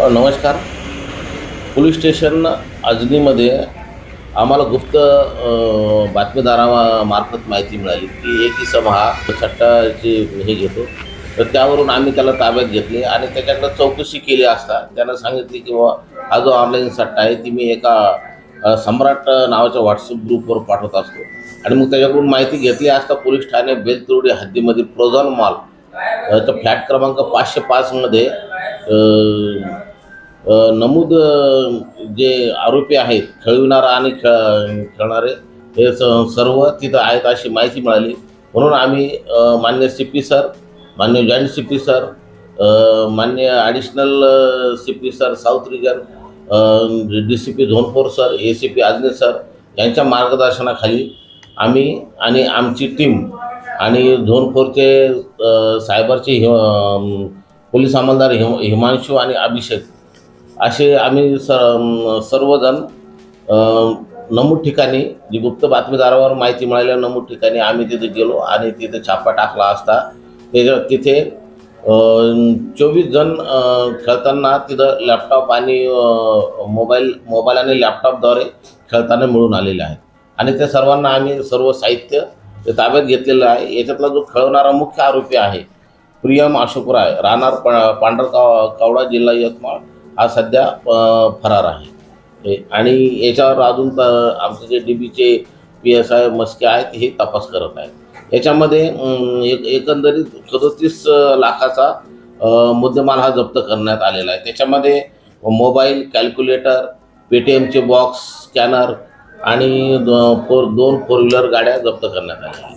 नमस्कार. Police station अजनीमध्ये आम्हाला गुप्त बातमीदारामार्फत माहिती मिळाली की एक इसम हा सट्टाचे हे घेतो. तर त्यावरून आम्ही त्याला ताब्यात घेतले आणि त्याच्याकडे चौकशी केली असता त्यानं सांगितली की बाबा हा जो ऑनलाईन सट्टा आहे ती मी एका सम्राट नावाच्या व्हॉट्सअप ग्रुपवर पाठवत असतो. आणि मग त्याच्याकडून माहिती घेतली असता पोलीस ठाणे बेलतुर्डी हद्दीमधील प्रोझॉन मॉल तर फ्लॅट क्रमांक 505मध्ये नमूद जे आरोपी आहेत खेळविणारा आणि खेळणारे हे सर्व तिथं आहेत अशी माहिती मिळाली. म्हणून आम्ही मान्य सी पी सर, मान्य जॉईंट सी पी सर, मान्य additional C P sir south region, D C P zone 4 सर, A C P Ajne sir यांच्या मार्गदर्शनाखाली आम्ही आणि आमची टीम आणि झोन 4चे सायबरचे पोलीस अंमलदार हिमांशू आणि अभिषेक असे आम्ही सर्वजण नमूद ठिकाणी जी गुप्त बातमीदारावर माहिती मिळाल्या नमूद ठिकाणी आम्ही तिथे गेलो आणि तिथे छापा टाकला असता तिथे 24 जण खेळताना तिथं लॅपटॉप आणि मोबाईल आणि लॅपटॉपद्वारे खेळताना मिळून आलेले आहेत. आणि त्या सर्वांना आम्ही सर्व साहित्य ते ताब्यात घेतलेलं आहे. याच्यातला जो खेळवणारा मुख्य आरोपी आहे प्रियम अशोक राय, राहणार पांढरकवडा, जिल्हा यवतमाळ, हा सध्या फरार आहे. आणि याच्यावर अजून आमचे जे DBचे PSI मस्के आहेत हे तपास करत आहेत. याच्यामध्ये एकंदरीत 37 लाखाचा मुद्देमाल हा जप्त करण्यात आलेला आहे. त्याच्यामध्ये मोबाईल, कॅल्क्युलेटर, पेटीएमचे बॉक्स, स्कॅनर आणि 2 4 व्हीलर गाड्या जप्त करण्यात आल्या आहेत.